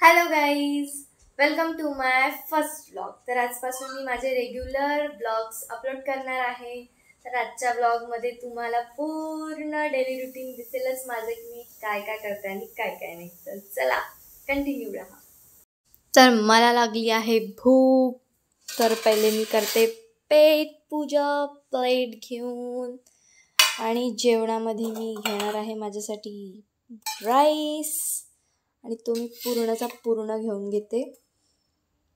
Hello guys, welcome to my first blog. तर आजपासून मी माझे रेग्युलर ब्लॉग्स अपलोड करणार आहे. तर आजच्या ब्लॉगमध्ये तुम्हाला पूर्ण डेली रुटीन दिसेलच माझं, की मी काय काय करते आणि काय काय नाही. तर चला कंटिन्यू राहा. तर मला लागली आहे भूक, तर पहिले मी करते पेट पूजा प्लेट घेऊन. आणि जेवणामध्ये मी घेणार आहे माझ्यासाठी राईस, आणि तो मी पूर्णचा पूर्ण घेऊन घेते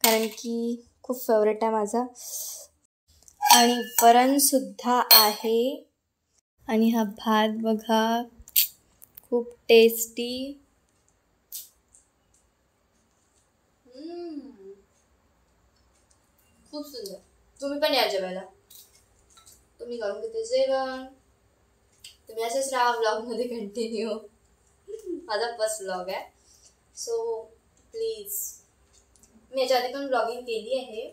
कारण की खूप फेवरेट आहे माझा. आणि वरणसुद्धा आहे. आणि हा भात बघा, खूप टेस्टी. खूप सुंदर. तुम्ही पण या जेवायला. तुम्ही करून घेते जेवण. तुम्ही असेच राहा ब्लॉगमध्ये कंटिन्यू. माझा फर्स्ट ब्लॉग आहे, सो प्लीज. मी याच्या आधी पण ब्लॉगिंग केली आहे,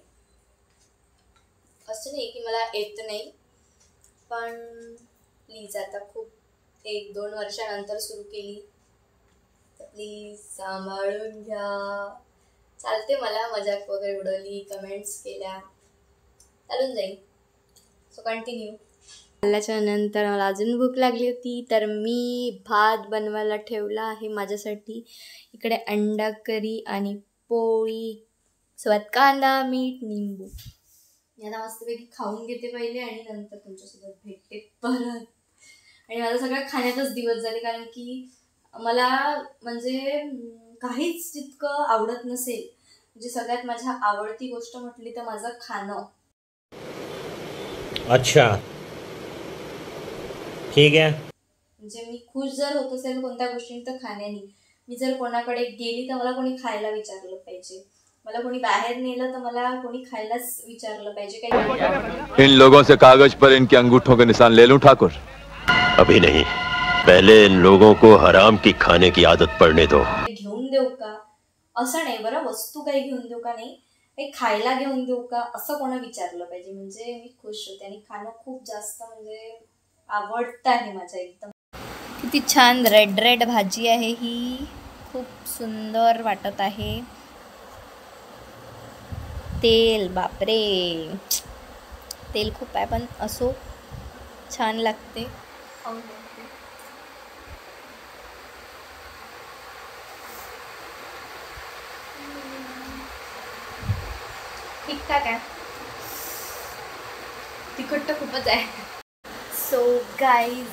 असं नाही की मला येत नाही, पण प्लीज आता खूप 1-2 वर्षानंतर सुरू केली, तर प्लीज सांभाळून घ्या. चालते, मला मजाक वगैरे उडवली, कमेंट्स केल्या, चालून जाईल. So continue. खाल्ल्याच्या नंतर मला अजून भूक लागली होती, तर मी भात बनवायला ठेवला आहे माझ्यासाठी. इकडे अंडा करी आणि पोळी सोबत कांदा, मीठ, निंबू. याला मस्तपैकी खाऊन घेते पहिले आणि नंतर तुमच्यासोबत भेटते परत. आणि माझा सगळा खाण्यातच दिवस झाले, कारण की मला म्हणजे काहीच तितकं आवडत नसेल. म्हणजे सगळ्यात माझ्या आवडती गोष्ट म्हटली तर माझं खाणं. अच्छा, ठीक आहे. म्हणजे मी खुश जर होत असेल कोणत्या गोष्टीने तर खाण्यानी. मी जर कोणाकडे गेली तर मला कोणी खायला विचारलं पाहिजे. मला कोणी बाहेर नेलं तर मला कोणी खायलाच विचारलं पाहिजे. काही इन लोगों से कागज पर इनके अंगूठों के निशान ले लूं ठाकुर? अभी नहीं, पहले इन लोगों को हराम की खाने की आदत पड़ने दो. घेऊन देऊ का असं नाही बरं, वस्तू काही घेऊन देऊ का नाही, काही खायला घेऊन देऊ का असं कोणा विचारलं पाहिजे, म्हणजे मी खुश होते. आणि खाणं खूप जास्त म्हणजे आवडतं आहे माझ्या एकदम. किती छान रेड रेड भाजी आहे ही, खूप सुंदर वाटत आहे. तेल, बापरे, तेल खूप आहे, पण असो छान लागते. ठीकठाक आहे, तिखट तर खूपच आहे. सो गाईज,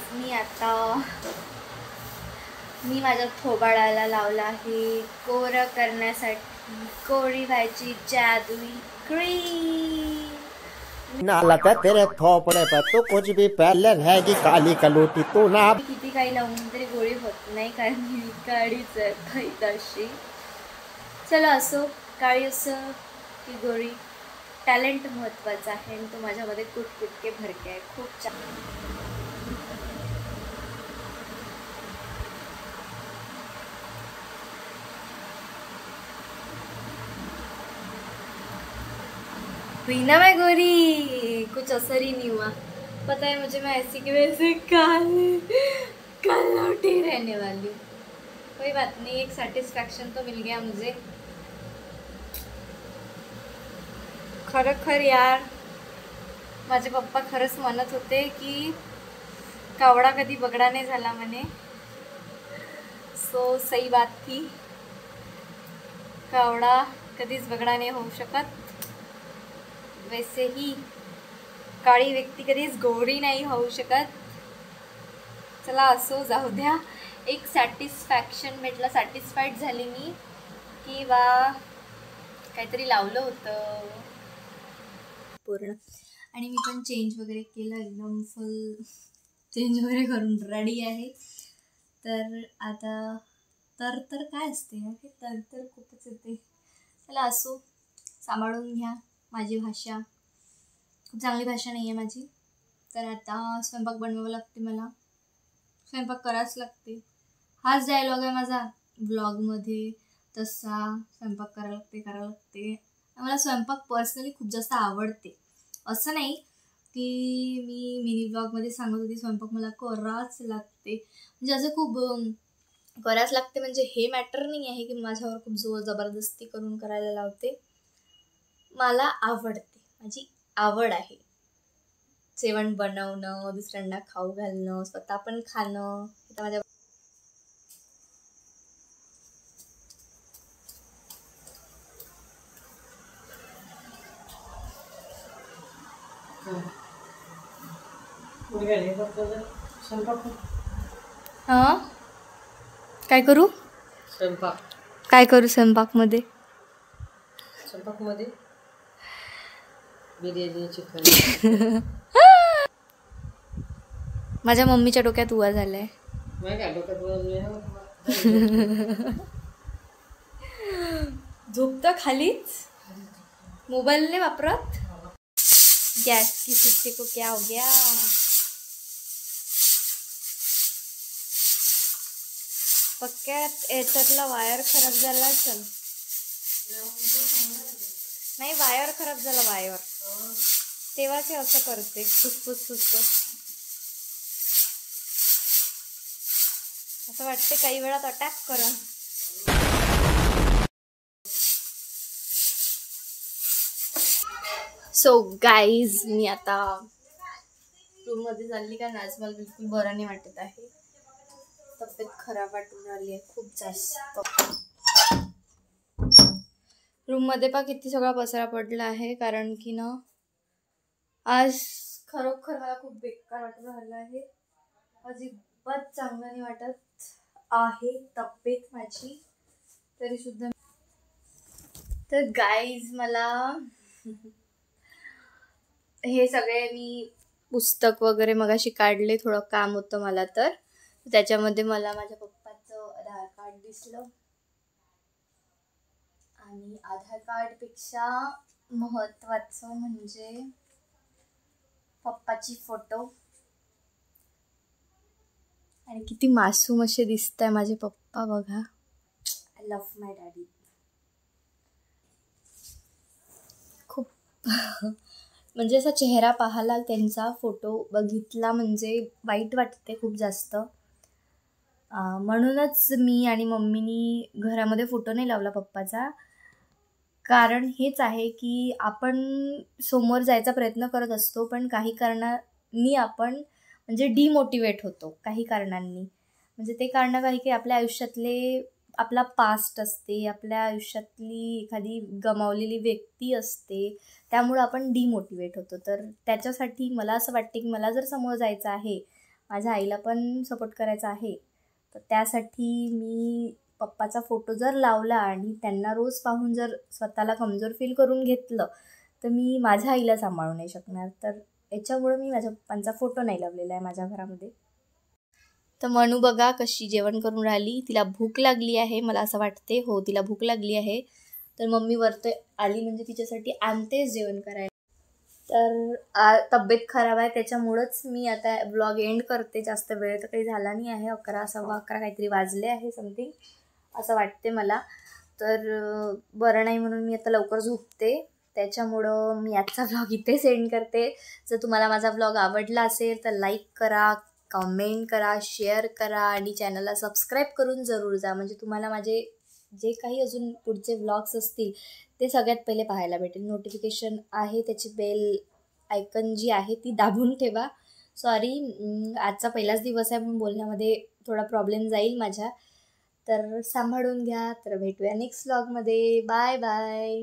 मी माझ्या थोबाडाला लावला आहे कोरं करण्यासाठी कोरी व्हायची जादुई क्रीम. लगता तेरे थोपड़े पर तो कुछ भी पहले रहेगी काली कलोटी तू ना. किती काही लावून तरी गोळी होत नाही, कारण मी काळीच आहे काही तशी. चला असो, काळी असो की गोळी, टॅलेंट महत्त्वाचा आहे आणि तो माझ्यामध्ये कुटकुटके भरके आहे. खूप छान. ना मैं गोरी कुछ असर ही नहीं हुआ, पता है मुझे, मैं ऐसी की वजह से कलौटी रहने वाली हूँ. कोई बात नहीं, एक सेटिस्फैक्शन तो मिल गया मुझे. खरोखर यार, माझे पप्पा खरंच म्हणत होते की कावडा कधी बगडा नाही झाला म्हणे. सो सही बात थी, कावडा कधीच बगडा नाही होऊ शकत. वैसे ही काळी व्यक्ती कधीच गोरी नाही होऊ शकत. चला असो, जाऊ द्या. एक सॅटिस्फॅक्शन भेटलं, सॅटिस्फाईड झाली मी की वा काहीतरी लावलं होतं पूर्ण. आणि मी पण चेंज वगैरे केलं, एकदम फुल चेंज वगैरे करून रेडी आहे. तर आता तर काय असते, तर खूपच येते. चला असो, सांभाळून घ्या. माझी भाषा खूप चांगली भाषा नाही आहे माझी. तर आता स्वयंपाक बनवावं लागते, मला स्वयंपाक करावंच लागते. हाच डायलॉग आहे माझा ब्लॉगमध्ये, तसा स्वयंपाक करावं लागते. मला स्वयंपाक पर्सनली खूप जास्त आवडते. असं नाही की मी मिनी ब्लॉगमध्ये सांगत होती स्वयंपाक मला करावंच लागते, म्हणजे असं खूप करायच लागते. म्हणजे हे मॅटर नाही आहे की माझ्यावर खूप जोर जबरदस्ती करून करायला लावते. मला आवडते, माझी आवड आहे जेवण बनवणं, दुसऱ्यांना खाऊ घालणं, स्वतः पण खाणं. आता माझ्या हां काय करू स्वयंपाकमध्ये बिर्याणी, चिकन. माझ्या मम्मीच्या डोक्यात उवा झालाय. झोपतं खालीच, मोबाईल नाही वापरत. गॅस की सुट्टी को क्या हो गया. पक्क्यात याच्यातला वायर खराब झाला असेल. नाही वायर खराब झाला, वायर तेव्हाच हे असं करते, फुसफुस. असं वाटते काही वेळात अटॅक करा. सो गाईज, मी आता रूममध्ये चालली कारण आज मला बिलकुल बरं नाही वाटत आहे. तब्येत खराब वाटून राहिली आहे खूप जास्त. रूममध्ये पहा किती सगळा पसारा पडला आहे, कारण की ना आज खरोखर मला खूप बेकार वाटून राहिलं आहे. अजिबात चांगलं नाही वाटत आहे तब्येत माझी तरी सुद्धा. तर गाईज मला हे सगळे मी पुस्तक वगैरे मगाशी काढले, थोडं काम होतं मला. तर त्याच्यामध्ये मला माझ्या पप्पाचं आधार कार्ड दिसलं आणि आधार कार्डपेक्षा महत्त्वाचं म्हणजे पप्पाची फोटो. आणि किती मासूम असे दिसत आहे माझे पप्पा बघा. आय लव्ह माय डॅडी खूप. म्हणजे असा चेहरा पाहायला, त्यांचा फोटो बघितला म्हणजे वाईट वाटते खूप जास्त. म्हणूनच मी आणि मम्मीनी घरामध्ये फोटो नाही लावला पप्पाचा. कारण हेच आहे की आपण समोर जायचा प्रयत्न करत असतो, पण काही कारणांनी आपण म्हणजे डिमोटिवेट होतो काही कारणांनी. म्हणजे ते कारण काही आपल्या आयुष्यातले आपला पास्ट असते, आपल्या आयुष्यातली एखादी गमावलेली व्यक्ती असते, त्यामुळं आपण डिमोटिवेट होतो. तर त्याच्यासाठी मला असं वाटते की मला जर समोर जायचं आहे, माझ्या आईला पण सपोर्ट करायचा आहे, तर त्यासाठी मी पप्पाचा फोटो जर लावला आणि त्यांना रोज पाहून जर स्वतःला कमजोर फील करून घेतलं, तर मी माझ्या आईला सांभाळू नाही शकणार. तर याच्यामुळं मी माझ्या पप्पांचा फोटो नाही लावलेला आहे माझ्या घरामध्ये. तर मनू बघा कशी जेवण करून राहिली. तिला भूक लागली आहे मला असं वाटते. हो, तिला भूक लागली आहे. तर मम्मी वरती आली म्हणजे तिच्यासाठी आणतेच जेवण करायला. तर तब्येत खराब आहे त्याच्यामुळंच मी आता व्लॉग एंड करते. जास्त वेळ तर काही झाला नाही आहे. 11, 11:15 काहीतरी वाजले आहे समथिंग असं वाटते मला. तर बरं नाही म्हणून मी आता लवकर झोपते. त्याच्यामुळं मी आजचा व्लॉग इथे सेंड करते. जर तुम्हाला माझा व्लॉग आवडला असेल तर लाईक करा, कमेंट करा, शेअर करा आणि चॅनलला सबस्क्राईब करून जरूर जा. म्हणजे तुम्हाला माझे जे काही अजून पुढचे व्लॉग्स असतील ते सगळ्यात पहिले पाहायला भेटेल. नोटिफिकेशन आहे त्याची बेल आयकन जी आहे ती दाबून ठेवा. सॉरी, आजचा पहिलाच दिवस आहे म्हणून बोलण्यामध्ये थोडा प्रॉब्लेम जाईल माझ्या. तर सांभाळून घ्या. तर भेटूया नेक्स्ट व्लॉगमध्ये. Bye bye.